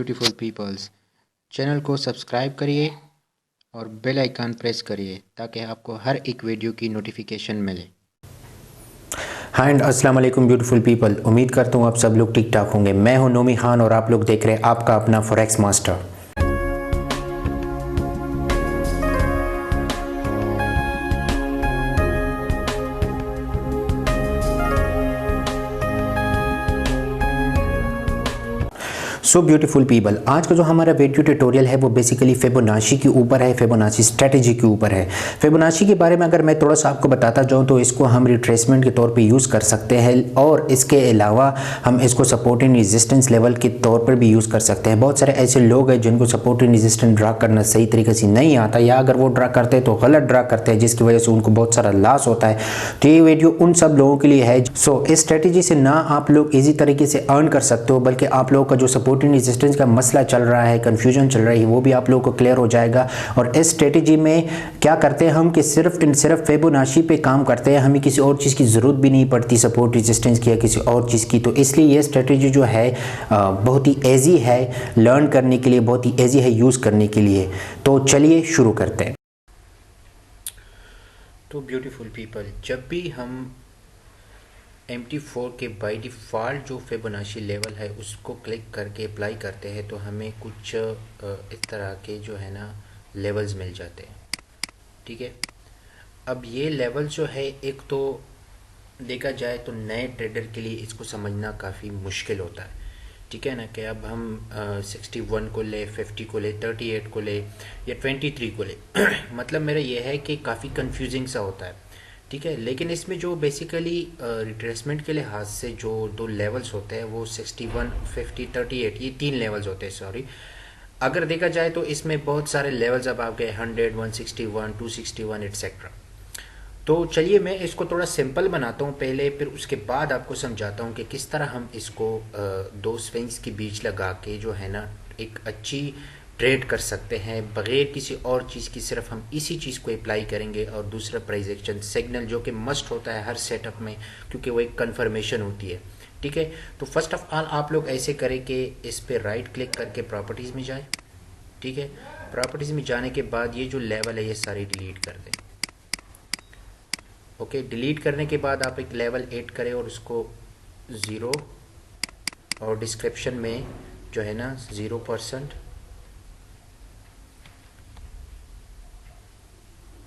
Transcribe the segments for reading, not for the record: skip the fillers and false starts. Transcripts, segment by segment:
Beautiful peoples, channel को subscribe करिए और बेल आइकन प्रेस करिए ताकि आपको हर एक वीडियो की नोटिफिकेशन मिले। हाय एंड अस्सलाम वालेकुम ब्यूटीफुल पीपल। उम्मीद करता हूँ आप सब लोग ठीक ठाक होंगे। मैं हूँ नोमी खान और आप लोग देख रहे हैं आपका अपना forex master. So beautiful people, आज का जो हमारा वीडियो ट्यूटोरियल है वो बेसिकली फिबोनाची के ऊपर है, फिबोनाची स्ट्रेटेजी के ऊपर है। फिबोनाची के बारे में अगर मैं थोड़ा सा आपको बताता जाऊँ तो इसको हम रिट्रेसमेंट के तौर पे यूज़ कर सकते हैं और इसके अलावा हम इसको सपोर्ट एंड रेजिस्टेंस लेवल के तौर पर भी यूज़ कर सकते हैं। बहुत सारे ऐसे लोग हैं जिनको सपोर्ट एंड रेजिस्टेंस ड्रा करना सही तरीके से नहीं आता, या अगर वो ड्रा करते हैं तो गलत ड्रा करते हैं, जिसकी वजह से उनको बहुत सारा लॉस होता है। तो ये वीडियो उन सब लोगों के लिए है। सो इस स्ट्रेटेजी से ना आप लोग ईजी तरीके से अर्न कर सकते हो, बल्कि आप लोगों का जो सपोर्ट रेजिस्टेंस का मसला चल रहा है, कंफ्यूजन चल रही है, वो भी आप लोगों को क्लियर हो जाएगा। और इस स्ट्रेटेजी में क्या करते हैं हम कि सिर्फ फिबोनाची पे काम करते हैं, हमें किसी और चीज़ की ज़रूरत भी नहीं पड़ती, सपोर्ट रेजिस्टेंस की या किसी और चीज़ की। तो इसलिए ये स्ट्रेटेजी जो है बहुत ही ईजी है लर्न करने के लिए, बहुत ही ईजी है यूज़ करने के लिए। तो चलिए शुरू करते हैं। तो ब्यूटीफुल पीपल, जब भी हम MT4 के बाय डिफ़ॉल्ट जो फिबोनाची लेवल है उसको क्लिक करके अप्लाई करते हैं तो हमें कुछ इस तरह के जो है ना लेवल्स मिल जाते हैं। ठीक है, अब ये लेवल जो है, एक तो देखा जाए तो नए ट्रेडर के लिए इसको समझना काफ़ी मुश्किल होता है। ठीक है ना, कि अब हम 61 को ले, 50 को ले, 38 को ले या 23 को ले मतलब मेरा ये है कि काफ़ी कंफ्यूजिंग सा होता है। ठीक है, लेकिन इसमें जो बेसिकली रिट्रेसमेंट के लिहाज से जो दो लेवल्स होते हैं वो 61, 50, 38, ये तीन लेवल्स होते हैं। सॉरी, अगर देखा जाए तो इसमें बहुत सारे लेवल्स अब आ गए, 100, 161, 261 एट्सेट्रा। तो चलिए मैं इसको थोड़ा सिंपल बनाता हूँ पहले, फिर उसके बाद आपको समझाता हूँ कि किस तरह हम इसको दो स्विंग्स के बीच लगा के जो है ना एक अच्छी ट्रेड कर सकते हैं बगैर किसी और चीज़ की। सिर्फ हम इसी चीज़ को अप्लाई करेंगे और दूसरा प्राइस एक्शन सिग्नल जो कि मस्ट होता है हर सेटअप में, क्योंकि वो एक कन्फर्मेशन होती है। ठीक है, तो फर्स्ट ऑफ ऑल आप लोग ऐसे करें कि इस पर राइट क्लिक करके प्रॉपर्टीज़ में जाए। ठीक है, प्रॉपर्टीज़ में जाने के बाद ये जो लेवल है ये सारी डिलीट कर दें। ओके, डिलीट करने के बाद आप एक लेवल ऐड करें और उसको 0 और डिस्क्रिप्शन में जो है ना 0%,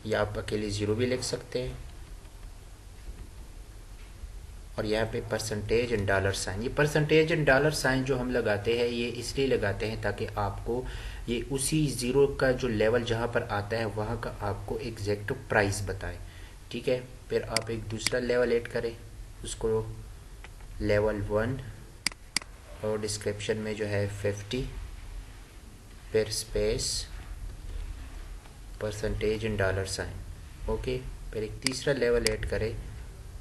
या आप अकेले 0 भी लिख सकते हैं। और यहाँ पे परसेंटेज एंड डॉलर साइन, ये परसेंटेज एंड डॉलर साइन जो हम लगाते हैं ये इसलिए लगाते हैं ताकि आपको ये उसी 0 का जो लेवल जहाँ पर आता है वहाँ का आपको एग्जैक्ट प्राइस बताए। ठीक है, फिर आप एक दूसरा लेवल ऐड करें, उसको लेवल 1 और डिस्क्रिप्शन में जो है 50, फिर space percentage and dollar sign. Okay, फिर एक तीसरा लेवल ऐड करें,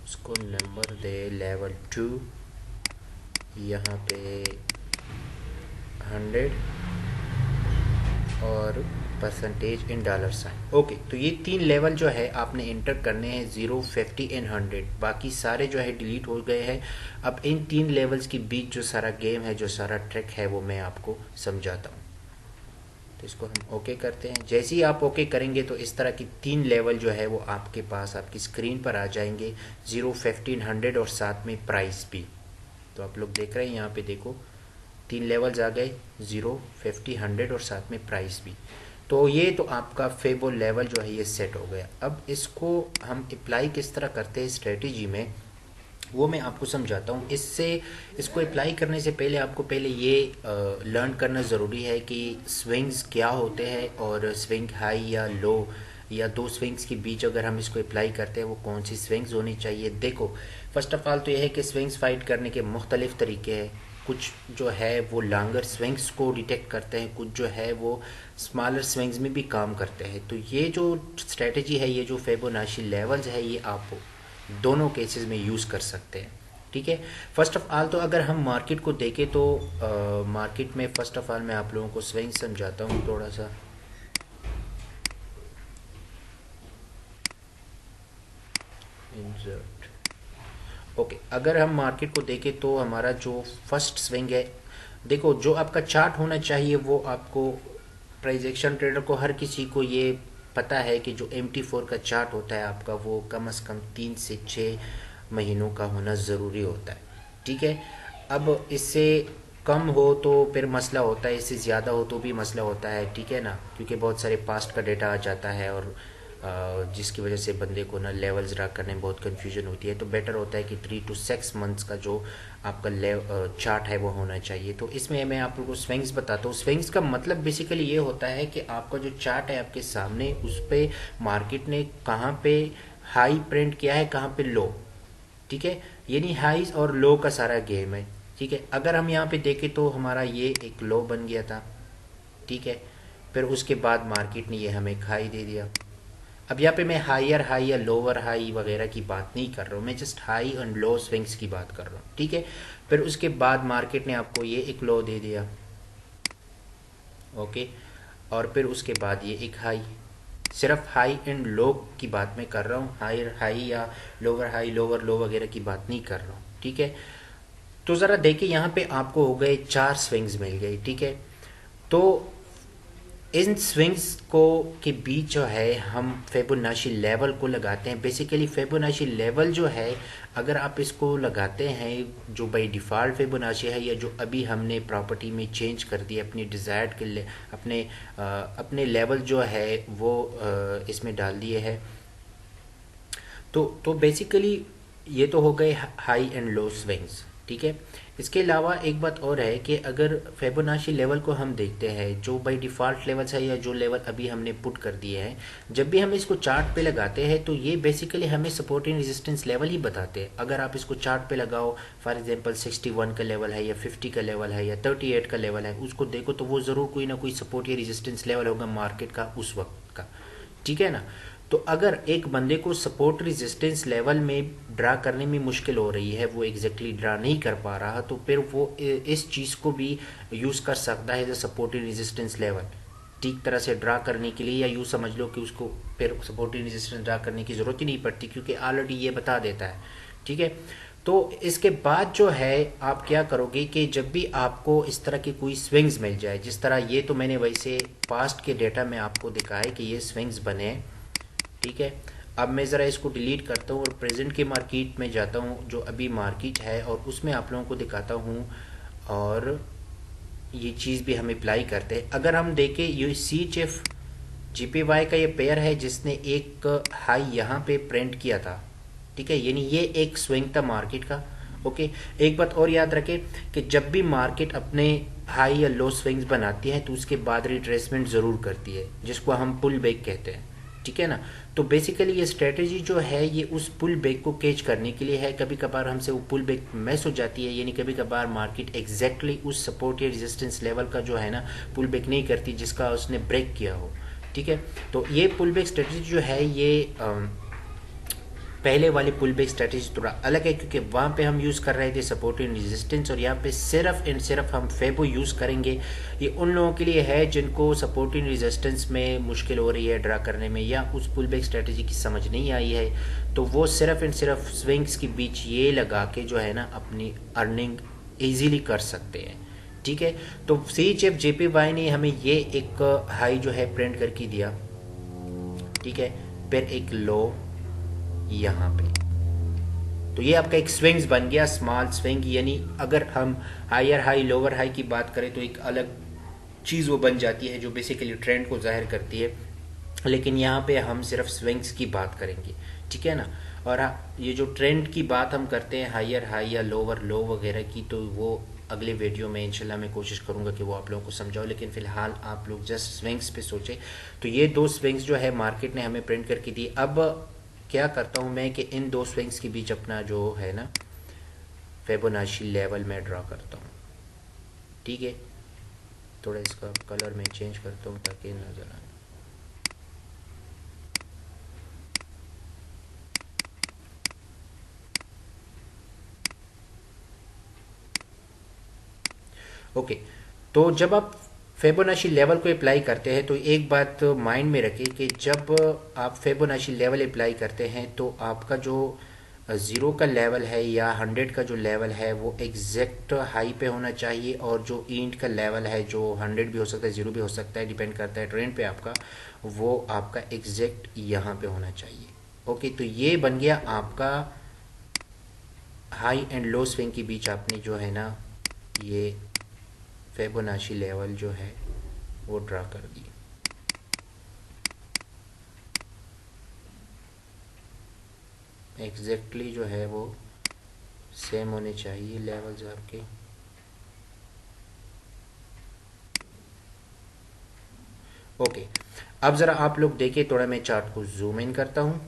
उसको नंबर दे लेवल 2, यहाँ पे 100 और percentage in dollar sign. Okay, तो ये तीन लेवल जो है आपने इंटर करने हैं, 0, 50 एंड 100। बाकी सारे जो है डिलीट हो गए हैं। अब इन तीन लेवल्स के बीच जो सारा गेम है, जो सारा ट्रिक है, वो मैं आपको समझाता हूँ। तो इसको हम ओके करते हैं। जैसे ही आप ओके करेंगे तो इस तरह की तीन लेवल जो है वो आपके पास आपकी स्क्रीन पर आ जाएंगे, 0, 50, 100 और साथ में प्राइस भी। तो आप लोग देख रहे हैं यहाँ पे, देखो तीन लेवल्स आ गए, 0, 50, 100 और साथ में प्राइस भी। तो ये तो आपका फेबो लेवल जो है ये सेट हो गया। अब इसको हम अप्लाई किस तरह करते हैं स्ट्रेटेजी में, वो मैं आपको समझाता हूँ। इसको अप्लाई करने से पहले आपको पहले ये लर्न करना ज़रूरी है कि स्विंग्स क्या होते हैं और स्विंग हाई या लो या दो स्विंग्स के बीच अगर हम इसको अप्लाई करते हैं वो कौन सी स्विंग्स होनी चाहिए। देखो, फर्स्ट ऑफ ऑल तो यह है कि स्विंग्स फाइट करने के मुख्तलिफ तरीके हैं। कुछ जो है वो लॉन्गर स्विंग्स को डिटेक्ट करते हैं, कुछ जो है वो स्मॉलर स्विंग्स में भी काम करते हैं। तो ये जो स्ट्रेटजी है, ये जो फिबोनाची लेवल्स है, ये आप दोनों केसेस में यूज़ कर सकते हैं। ठीक है, फर्स्ट ऑफ ऑल तो अगर हम मार्केट को देखें तो मार्केट में फर्स्ट ऑफ ऑल मैं आप लोगों को स्विंग समझाता हूँ थोड़ा सा। इंसर्ट, ओके, अगर हम मार्केट को देखें तो हमारा जो फर्स्ट स्विंग है देखो जो आपका चार्ट होना चाहिए वो आपको प्राइस एक्शन ट्रेडर को हर किसी को ये पता है कि जो MT4 का चार्ट होता है आपका वो कम से कम 3 से 6 महीनों का होना ज़रूरी होता है। ठीक है, अब इससे कम हो तो फिर मसला होता है, इससे ज़्यादा हो तो भी मसला होता है। ठीक है ना, क्योंकि बहुत सारे पास्ट का डेटा आ जाता है और जिसकी वजह से बंदे को ना लेवल्स ड्रा करने में बहुत कन्फ्यूजन होती है। तो बेटर होता है कि 3 to 6 मंथ्स का जो आपका चार्ट है वो होना चाहिए। तो इसमें मैं आप लोगों को स्विंग्स बताता हूँ। स्विंग्स का मतलब बेसिकली ये होता है कि आपका जो चार्ट है आपके सामने, उस पर मार्केट ने कहाँ पे हाई प्रिंट किया है, कहाँ पे लो। ठीक है, यानी हाईज और लो का सारा गेम है। ठीक है, अगर हम यहाँ पे देखें तो हमारा ये एक लो बन गया था। ठीक है, फिर उसके बाद मार्केट ने ये हमें एक हाई दे दिया। अब यहाँ पे मैं हायर हाई या लोअर हाई वगैरह की बात नहीं कर रहा हूँ, मैं just high and low swings की बात कर रहा हूँ। ठीक है, फिर उसके बाद मार्केट ने आपको ये एक लो दे दिया। ओके, और फिर उसके बाद ये एक हाई। सिर्फ हाई एंड लो की बात मैं कर रहा हूँ, हायर हाई या लोअर हाई लोअर लो वगैरह की बात नहीं कर रहा हूँ। ठीक है, तो ज़रा देखिए यहाँ पे आपको हो गए 4 स्विंग्स मिल गए। ठीक है, तो इन स्विंग्स को के बीच जो है हम फिबोनाची लेवल को लगाते हैं। बेसिकली फिबोनाची लेवल जो है, अगर आप इसको लगाते हैं जो बाय डिफ़ॉल्ट फिबोनाची है या जो अभी हमने प्रॉपर्टी में चेंज कर दिया अपनी डिज़ायर्ड के अपने लेवल जो है वो इसमें डाल दिए है। तो बेसिकली ये तो हो गए हाई एंड लो स्विंग्स। ठीक है, इसके अलावा एक बात और है कि अगर फिबोनाची लेवल को हम देखते हैं जो बाय डिफ़ॉल्ट लेवल्स है या जो लेवल अभी हमने पुट कर दिए हैं, जब भी हम इसको चार्ट पे लगाते हैं तो ये बेसिकली हमें सपोर्ट एंड रेजिस्टेंस लेवल ही बताते हैं। अगर आप इसको चार्ट पे लगाओ, फॉर एग्जांपल 61 का लेवल है या 50 का लेवल है या 38 का लेवल है, उसको देखो तो वो ज़रूर कोई ना कोई सपोर्ट या रेजिस्टेंस लेवल होगा मार्केट का उस वक्त का। ठीक है ना, तो अगर एक बंदे को सपोर्ट रेजिस्टेंस लेवल में ड्रा करने में मुश्किल हो रही है, वो एग्जैक्टली ड्रा नहीं कर पा रहा, तो फिर वो इस चीज़ को भी यूज़ कर सकता है एज सपोर्ट रेजिस्टेंस लेवल ठीक तरह से ड्रा करने के लिए। या यूँ समझ लो कि उसको फिर सपोर्ट रेजिस्टेंस ड्रा करने की ज़रूरत ही नहीं पड़ती क्योंकि ऑलरेडी ये बता देता है। ठीक है, तो इसके बाद जो है आप क्या करोगे कि जब भी आपको इस तरह की कोई स्विंग्स मिल जाए, जिस तरह ये तो मैंने वैसे पास्ट के डेटा में आपको दिखाया कि ये स्विंग्स बने। ठीक है, अब मैं ज़रा इसको डिलीट करता हूँ और प्रेजेंट के मार्केट में जाता हूँ जो अभी मार्केट है और उसमें आप लोगों को दिखाता हूँ और ये चीज़ भी हम अप्लाई करते हैं। अगर हम देखें ये CHF GPY का ये पेयर है जिसने एक हाई यहाँ पे प्रिंट किया था। ठीक है, यानी ये एक स्विंग था मार्केट का। ओके, एक बात और याद रखें कि जब भी मार्केट अपने हाई या लो स्विंग्स बनाती है तो उसके बाद रिट्रेसमेंट ज़रूर करती है जिसको हम पुल बैक कहते हैं। ठीक है ना, तो बेसिकली ये स्ट्रेटजी जो है ये उस पुल बैक को कैच करने के लिए है। कभी कभार हमसे वो पुल बैक मिस हो जाती है, यानी कभी कभार मार्केट एग्जैक्टली उस सपोर्ट या रेजिस्टेंस लेवल का जो है ना पुल बैक नहीं करती जिसका उसने ब्रेक किया हो। ठीक है, तो ये पुल बैक स्ट्रेटजी जो है ये पहले वाली पुल बैक स्ट्रेटजी थोड़ा अलग है क्योंकि वहाँ पे हम यूज़ कर रहे थे सपोर्ट एंड रेजिस्टेंस और यहाँ पे सिर्फ एंड सिर्फ हम फेबो यूज़ करेंगे। ये उन लोगों के लिए है जिनको सपोर्ट एंड रेजिस्टेंस में मुश्किल हो रही है ड्रा करने में या उस पुल बैक स्ट्रेटजी की समझ नहीं आई है, तो वो सिर्फ एंड सिर्फ स्विंग्स के बीच ये लगा के जो है ना अपनी अर्निंग ईजीली कर सकते हैं। ठीक है, तो CHF JPY ने हमें ये एक हाई जो है प्रिंट करके दिया। ठीक है, फिर एक लो यहाँ पे, तो ये आपका एक स्विंग्स बन गया, स्मॉल स्विंग। यानी अगर हम हायर हाई लोअर हाई की बात करें तो एक अलग चीज़ वो बन जाती है जो बेसिकली ट्रेंड को जाहिर करती है, लेकिन यहाँ पे हम सिर्फ स्विंग्स की बात करेंगे। ठीक है ना, और ये जो ट्रेंड की बात हम करते हैं हायर हाई या लोअर लो वगैरह की, तो वो अगले वीडियो में इंशाल्लाह मैं कोशिश करूंगा कि वो आप लोगों को समझाऊं, लेकिन फ़िलहाल आप लोग जस्ट स्विंग्स पे सोचें। तो ये दो स्विंग्स जो है मार्केट ने हमें प्रिंट करके दी। अब क्या करता हूँ मैं कि इन दो स्विंग्स के बीच अपना जो है ना फिबोनाची लेवल में ड्रा करता हूँ। ठीक है, थोड़ा इसका कलर मैं चेंज करता हूँ ताकि नज़र आए। ओके, तो जब आप फिबोनाची लेवल को अप्लाई करते हैं तो एक बात माइंड में रखें कि जब आप फिबोनाची लेवल अप्लाई करते हैं तो आपका जो ज़ीरो का लेवल है या 100 का जो लेवल है वो एग्जैक्ट हाई पे होना चाहिए, और जो ईंट का लेवल है जो 100 भी हो सकता है, ज़ीरो भी हो सकता है, डिपेंड करता है ट्रेंड पे आपका, वो आपका एग्जैक्ट यहाँ पे होना चाहिए। ओके, तो ये बन गया आपका हाई एंड लो स्विंग के बीच आपने जो है ना ये फिबोनाची लेवल जो है वो ड्रा कर दी। एग्जैक्टली जो है वो सेम होने चाहिए लेवल्स आपके। ओके, अब ज़रा आप लोग देखिए, थोड़ा मैं चार्ट को जूम इन करता हूँ।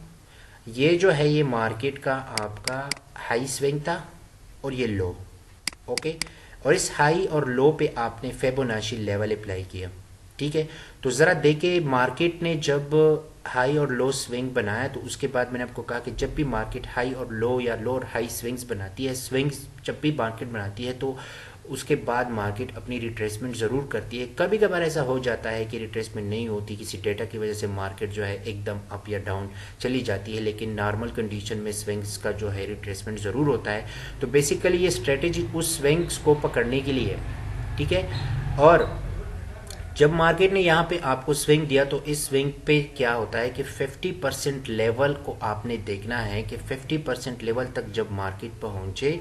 ये जो है ये मार्केट का आपका हाई स्विंग था और ये लो। ओके, और इस हाई और लो पे आपने फिबोनाची लेवल अप्लाई किया। ठीक है, तो ज़रा देखिए मार्केट ने जब हाई और लो स्विंग बनाया तो उसके बाद मैंने आपको कहा कि जब भी मार्केट हाई और लो या लो और हाई स्विंग्स बनाती है, स्विंग्स जब भी मार्केट बनाती है तो उसके बाद मार्केट अपनी रिट्रेसमेंट ज़रूर करती है। कभी कभार ऐसा हो जाता है कि रिट्रेसमेंट नहीं होती, किसी डेटा की वजह से मार्केट जो है एकदम अप या डाउन चली जाती है, लेकिन नॉर्मल कंडीशन में स्विंग्स का जो है रिट्रेसमेंट ज़रूर होता है। तो बेसिकली ये स्ट्रेटेजी उस स्विंग्स को पकड़ने के लिए है। ठीक है, और जब मार्केट ने यहाँ पे आपको स्विंग दिया तो इस स्विंग पे क्या होता है कि 50% लेवल को आपने देखना है कि 50% लेवल तक जब मार्केट पहुँचे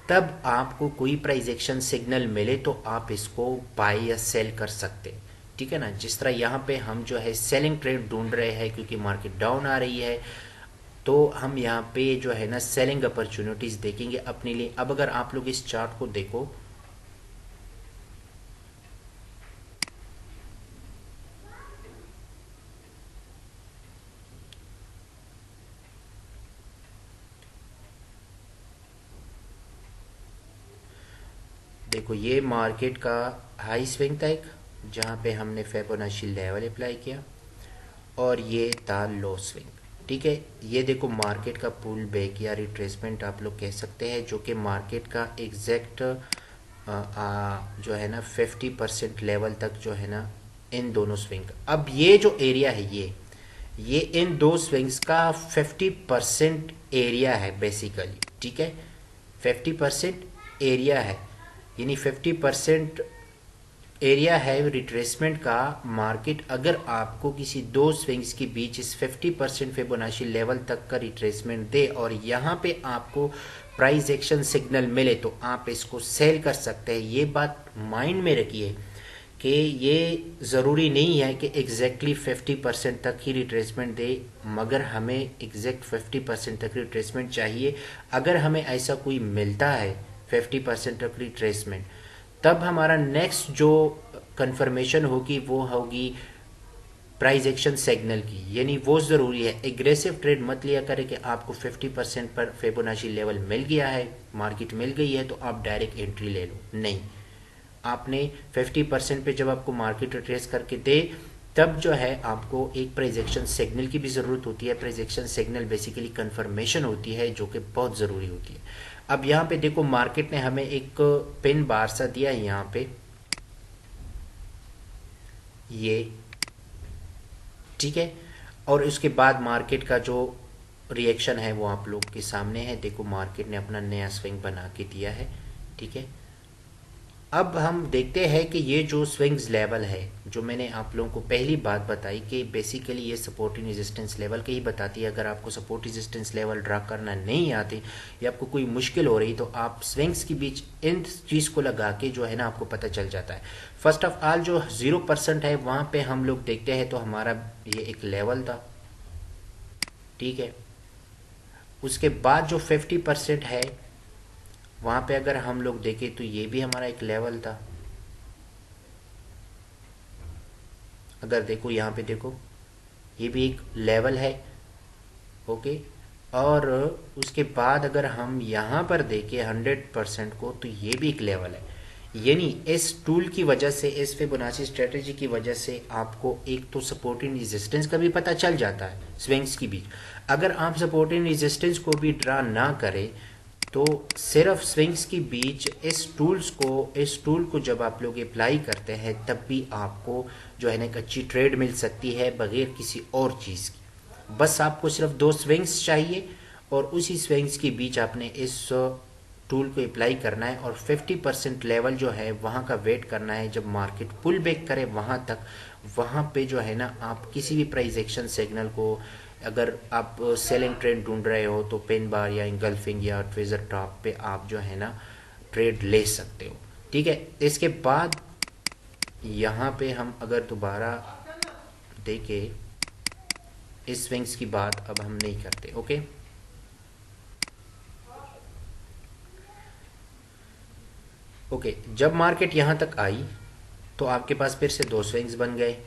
तब आपको कोई प्राइस एक्शन सिग्नल मिले तो आप इसको बाय या सेल कर सकते हैं। ठीक है ना, जिस तरह यहाँ पे हम जो है सेलिंग ट्रेड ढूंढ रहे हैं क्योंकि मार्केट डाउन आ रही है, तो हम यहाँ पे जो है ना सेलिंग अपॉर्चुनिटीज़ देखेंगे अपने लिए। अब अगर आप लोग इस चार्ट को देखो, देखो ये मार्केट का हाई स्विंग था एक, जहाँ पे हमने फिबोनाची लेवल अप्लाई किया, और ये था लो स्विंग। ठीक है, ये देखो मार्केट का पुल बैक या रिट्रेसमेंट आप लोग कह सकते हैं, जो कि मार्केट का एग्जैक्ट जो है ना 50% लेवल तक जो है ना इन दोनों स्विंग। अब ये जो एरिया है ये इन दो स्विंग्स का 50% एरिया है बेसिकली। ठीक है, 50% एरिया है, यानी 50% एरिया है रिट्रेसमेंट का। मार्केट अगर आपको किसी दो स्विंग्स के बीच इस 50% फिबोनाची लेवल तक का रिट्रेसमेंट दे और यहाँ पे आपको प्राइस एक्शन सिग्नल मिले तो आप इसको सेल कर सकते हैं। ये बात माइंड में रखिए कि ये ज़रूरी नहीं है कि एग्जैक्टली 50% तक ही रिट्रेसमेंट दे, मगर हमें एग्जैक्ट 50% तक रिट्रेसमेंट चाहिए। अगर हमें ऐसा कोई मिलता है 50% तक रिट्रेसमेंट, तब हमारा नेक्स्ट जो कंफर्मेशन होगी वो होगी प्राइस एक्शन सिग्नल की, यानी वो ज़रूरी है। एग्रेसिव ट्रेड मत लिया करें कि आपको 50% पर फिबोनाची लेवल मिल गया है, मार्केट मिल गई है तो आप डायरेक्ट एंट्री ले लो, नहीं। आपने 50% पे जब आपको मार्केट रिट्रेस करके दे तब जो है आपको एक प्राइस एक्शन सिग्नल की भी ज़रूरत होती है। Price action signal basically confirmation होती है जो कि बहुत ज़रूरी होती है। अब यहाँ पे देखो मार्केट ने हमें एक पिन बार सा दिया है यहाँ पे, ये ठीक है, और उसके बाद मार्केट का जो रिएक्शन है वो आप लोग के सामने है। देखो मार्केट ने अपना नया स्विंग बना के दिया है। ठीक है, अब हम देखते हैं कि ये जो स्विंग्स लेवल है, जो मैंने आप लोगों को पहली बात बताई कि बेसिकली ये सपोर्ट एंड रेजिस्टेंस लेवल के ही बताती है। अगर आपको सपोर्ट रेजिस्टेंस लेवल ड्रा करना नहीं आती या आपको कोई मुश्किल हो रही तो आप स्विंग्स के बीच इन चीज़ को लगा के जो है ना आपको पता चल जाता है। फर्स्ट ऑफ ऑल जो 0% है वहाँ पे हम लोग देखते हैं तो हमारा ये एक लेवल था। ठीक है, उसके बाद जो 50% है वहाँ पे अगर हम लोग देखें तो ये भी हमारा एक लेवल था। अगर देखो यहाँ पे देखो ये भी एक लेवल है। ओके, और उसके बाद अगर हम यहाँ पर देखें 100% को तो ये भी एक लेवल है। यानी इस टूल की वजह से, इस फिबोनाची स्ट्रेटेजी की वजह से आपको एक तो सपोर्ट एंड रेजिस्टेंस का भी पता चल जाता है स्विंग्स के बीच। अगर आप सपोर्ट एंड रेजिस्टेंस को भी ड्रा ना करें तो सिर्फ स्विंग्स के बीच इस टूल को जब आप लोग अप्लाई करते हैं तब भी आपको जो है ना एक अच्छी ट्रेड मिल सकती है बगैर किसी और चीज़ की। बस आपको सिर्फ दो स्विंग्स चाहिए और उसी स्विंग्स के बीच आपने इस टूल को अप्लाई करना है और 50% लेवल जो है वहाँ का वेट करना है जब मार्केट पुल बैक करे वहाँ तक। वहाँ पे जो है ना आप किसी भी प्राइस एक्शन सिग्नल को, अगर आप सेलिंग ट्रेंड ढूंढ रहे हो तो पेन बार या इंगल्फिंग या ट्रेजर टॉप पे आप जो है ना ट्रेड ले सकते हो। ठीक है, इसके बाद यहाँ पे हम अगर दोबारा देखें, इस स्विंग्स की बात अब हम नहीं करते। ओके, ओके, जब मार्केट यहाँ तक आई तो आपके पास फिर से दो स्विंग्स बन गए,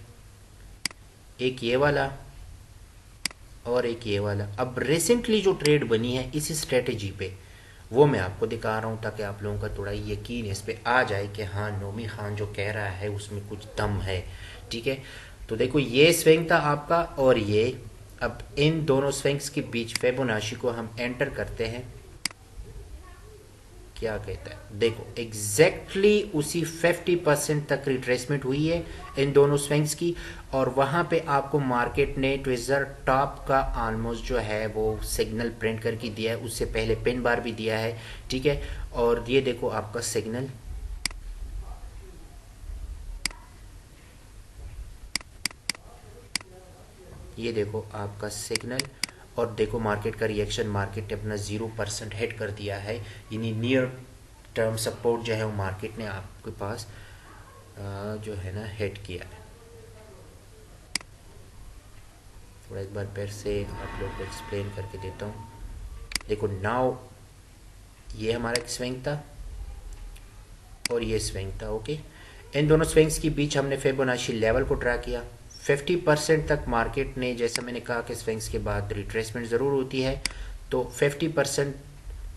एक ये वाला और एक ये वाला। अब रिसेंटली जो ट्रेड बनी है इसी स्ट्रेटेजी पे वो मैं आपको दिखा रहा हूँ ताकि आप लोगों का थोड़ा यकीन इस पे आ जाए कि हाँ नोमी खान जो कह रहा है उसमें कुछ दम है। ठीक है, तो देखो ये स्विंग था आपका और ये। अब इन दोनों स्विंग्स के बीच फिबोनाची को हम एंटर करते हैं। क्या कहता है, देखो एग्जैक्टली उसी 50% तक रिट्रेसमेंट हुई है इन दोनों स्विंग्स की, और वहां पे आपको मार्केट ने ट्विजर टॉप का ऑलमोस्ट जो है वो सिग्नल प्रिंट करके दिया है, उससे पहले पिन बार भी दिया है। ठीक है, और ये देखो आपका सिग्नल, ये देखो आपका सिग्नल, और देखो मार्केट का रिएक्शन, मार्केट ने अपना 0% हिट कर दिया है, यानी नियर टर्म सपोर्ट जो है वो मार्केट ने आपके पास जो है ना हिट किया है। थोड़ा एक बार फिर से आप लोग को एक्सप्लेन करके देता हूँ। देखो नाउ ये हमारा एक स्विंग था और ये स्विंग था। ओके, इन दोनों स्विंग्स के बीच हमने फिबोनाची लेवल को ट्रैक किया। 50% तक मार्केट ने, जैसा मैंने कहा कि स्विंग्स के बाद रिट्रेसमेंट ज़रूर होती है, तो 50%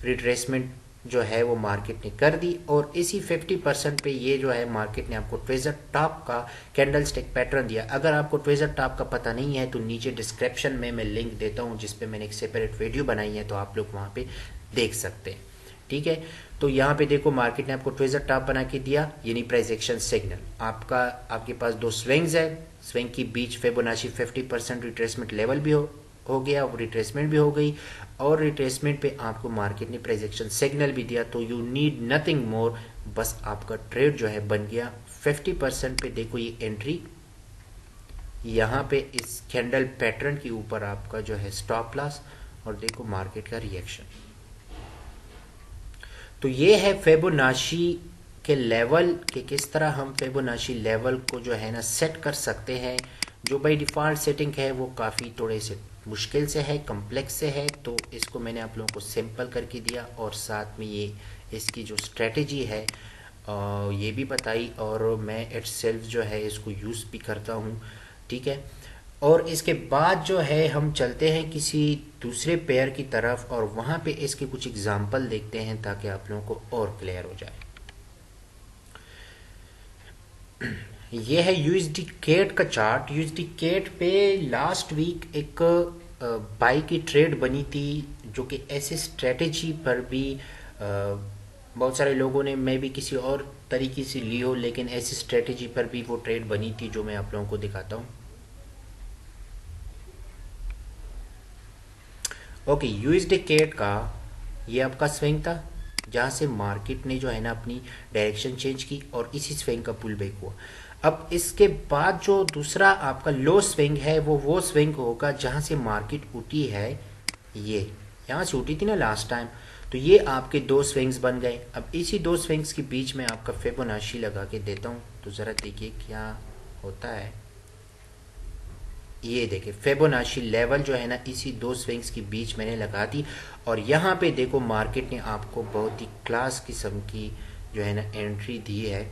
रिट्रेसमेंट जो है वो मार्केट ने कर दी, और इसी 50% पे ये जो है मार्केट ने आपको ट्रेजर टॉप का कैंडल स्टिक पैटर्न दिया। अगर आपको ट्रेजर टॉप का पता नहीं है तो नीचे डिस्क्रिप्शन में मैं लिंक देता हूँ जिस पे मैंने एक सेपरेट वीडियो बनाई है, तो आप लोग वहाँ पे देख सकते हैं। ठीक है, तो यहाँ पे देखो मार्केट ने आपको ट्रेजर टॉप बना के दिया, यानी प्राइस एक्शन सिग्नल। आपके पास दो स्विंग्स है, स्विंग के बीच फिबोनाची 50% रिट्रेसमेंट लेवल भी हो गया, और रिट्रेसमेंट भी हो गई, और रिट्रेसमेंट पे आपको मार्केट ने प्राइस एक्शन सिग्नल भी दिया। तो यू नीड नथिंग मोर, बस आपका ट्रेड जो है बन गया। 50% पे देखो ये एंट्री, यहाँ पे इस कैंडल पैटर्न के ऊपर आपका जो है स्टॉप लॉस, और देखो मार्केट का रिएक्शन। तो ये है फिबोनाची के लेवल के किस तरह हम फिबोनाची लेवल को जो है ना सेट कर सकते हैं। जो बाय डिफ़ॉल्ट सेटिंग है वो काफ़ी थोड़े से मुश्किल से है, कम्प्लेक्स से है, तो इसको मैंने आप लोगों को सिंपल करके दिया, और साथ में ये इसकी जो स्ट्रेटजी है ये भी बताई, और मैं इटसेल्फ जो है इसको यूज़ भी करता हूँ। ठीक है, और इसके बाद जो है हम चलते हैं किसी दूसरे पेयर की तरफ, और वहाँ पे इसके कुछ एग्जाम्पल देखते हैं ताकि आप लोगों को और क्लियर हो जाए। ये है यूएसडी केट का चार्ट। यूएसडी केट पे लास्ट वीक एक बाई की ट्रेड बनी थी, जो कि ऐसे स्ट्रेटेजी पर भी बहुत सारे लोगों ने, मैं भी किसी और तरीके से ली हो, लेकिन ऐसी स्ट्रेटेजी पर भी वो ट्रेड बनी थी जो मैं आप लोगों को दिखाता हूँ। ओके, यूएसडी केट का ये आपका स्विंग था जहाँ से मार्केट ने जो है ना अपनी डायरेक्शन चेंज की, और इसी स्विंग का पुल बैक हुआ। अब इसके बाद जो दूसरा आपका लो स्विंग है वो स्विंग होगा जहाँ से मार्केट उठी है, ये यहाँ से उठी थी ना लास्ट टाइम। तो ये आपके दो स्विंग्स बन गए। अब इसी दो स्विंग्स के बीच में आपका फिबोनाची लगा के देता हूँ, तो ज़रा देखिए क्या होता है। ये देखिए फिबोनाची लेवल जो है ना इसी दो स्विंग्स के बीच मैंने लगा दी, और यहाँ पे देखो मार्केट ने आपको बहुत ही क्लास किस्म की जो है ना एंट्री दी है।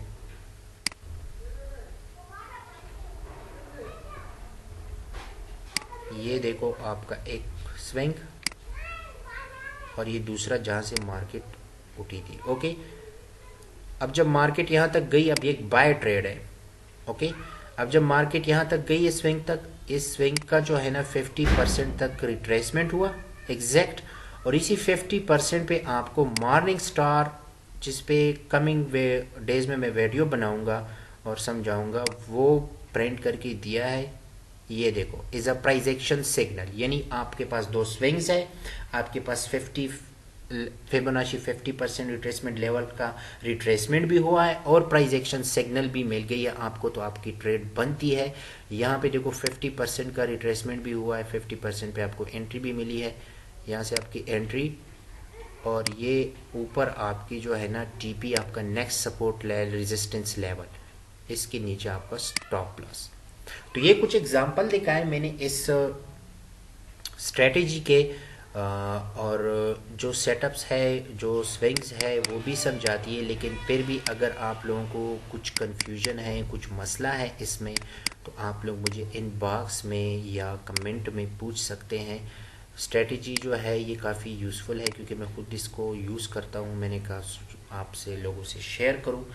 ये देखो आपका एक स्विंग, और ये दूसरा जहाँ से मार्केट उठी थी। ओके, अब जब मार्केट यहाँ तक गई, अब ये एक बाय ट्रेड है। ओके, अब जब मार्केट यहाँ तक गई इस स्विंग तक, इस स्विंग का जो है ना 50% तक रिट्रेसमेंट हुआ एग्जैक्ट, और इसी 50% पे आपको मॉर्निंग स्टार, जिस पे कमिंग डेज में मैं वीडियो बनाऊंगा और समझाऊंगा, वो प्रिंट करके दिया है ये देखो is a price action signal, यानी आपके पास दो स्विंग्स है, आपके पास 50 फिबोनाची 50% रिट्रेसमेंट लेवल का रिट्रेसमेंट भी हुआ है और प्राइस एक्शन सिग्नल भी मिल गई है आपको, तो आपकी ट्रेड बनती है। यहाँ पे देखो 50% का रिट्रेसमेंट भी हुआ है, 50% पे आपको एंट्री भी मिली है, यहाँ से आपकी एंट्री, और ये ऊपर आपकी जो है ना टीपी आपका next support level resistance level, इसके नीचे आपका स्टॉप लॉस। तो ये कुछ एग्जांपल दिखाए मैंने इस स्ट्रेटेजी के, और जो सेटअप्स है जो स्विंग्स है वो भी समझाती है, लेकिन फिर भी अगर आप लोगों को कुछ कन्फ्यूजन है, कुछ मसला है इसमें, तो आप लोग मुझे इनबॉक्स में या कमेंट में पूछ सकते हैं। स्ट्रेटेजी जो है ये काफ़ी यूज़फुल है क्योंकि मैं खुद इसको यूज़ करता हूँ, मैंने कहा आपसे लोगों से शेयर करूँ,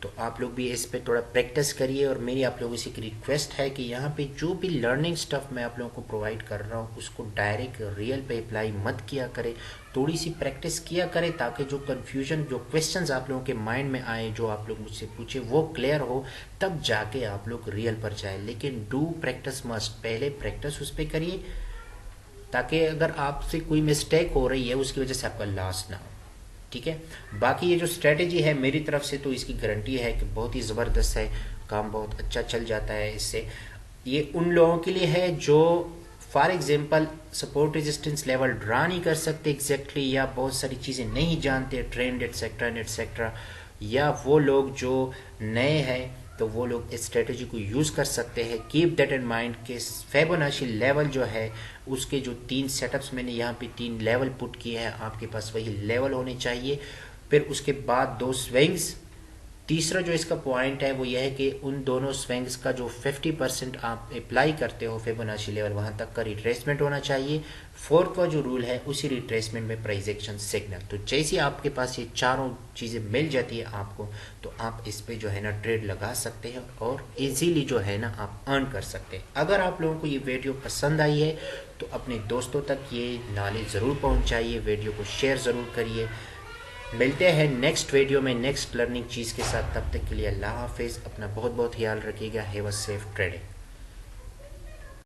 तो आप लोग भी इस पे थोड़ा प्रैक्टिस करिए। और मेरी आप लोगों से एक रिक्वेस्ट है कि यहाँ पे जो भी लर्निंग स्टफ मैं आप लोगों को प्रोवाइड कर रहा हूँ उसको डायरेक्ट रियल पे अप्लाई मत किया करें, थोड़ी सी प्रैक्टिस किया करें ताकि जो कन्फ्यूजन, जो क्वेश्चंस आप लोगों के माइंड में आए, जो आप लोग मुझसे पूछे वो क्लियर हो, तब जाके आप लोग रियल पर जाए। लेकिन डू प्रैक्टिस मस्ट, पहले प्रैक्टिस उस पर करिए ताकि अगर आपसे कोई मिस्टेक हो रही है उसकी वजह से आपका लॉस ना हो, ठीक है। बाकी ये जो स्ट्रेटेजी है मेरी तरफ से तो इसकी गारंटी है कि बहुत ही ज़बरदस्त है, काम बहुत अच्छा चल जाता है इससे। ये उन लोगों के लिए है जो for example support resistance level draw नहीं कर सकते एग्जैक्टली, या बहुत सारी चीज़ें नहीं जानते, ट्रेंड एटसेट्रा, या वो लोग जो नए हैं तो वो लोग इस स्ट्रेटेजी को यूज़ कर सकते हैं। कीप दैट इन माइंड कि फिबोनाची लेवल जो है उसके जो 3 सेटअप्स मैंने यहाँ पे 3 लेवल पुट किए हैं, आपके पास वही लेवल होने चाहिए। फिर उसके बाद 2 स्विंग्स। तीसरा जो इसका पॉइंट है वो यह है कि उन दोनों स्विंग्स का जो 50% आप अप्लाई करते हो फिबोनाची लेवल, वहाँ तक का रिट्रेसमेंट होना चाहिए। फोर्थ का जो रूल है उसी रिट्रेसमेंट में प्राइस एक्शन सिग्नल। तो जैसे आपके पास ये चारों चीज़ें मिल जाती है आपको, तो आप इस पे जो है ना ट्रेड लगा सकते हैं और इजीली जो है ना आप अर्न कर सकते हैं। अगर आप लोगों को ये वीडियो पसंद आई है तो अपने दोस्तों तक ये नॉलेज ज़रूर पहुँचाइए, वीडियो को शेयर ज़रूर करिए। मिलते हैं नेक्स्ट वीडियो में नेक्स्ट लर्निंग चीज़ के साथ, तब तक के लिए अल्लाह हाफिज़, अपना बहुत बहुत ख्याल रखिएगा। Have a safe trading.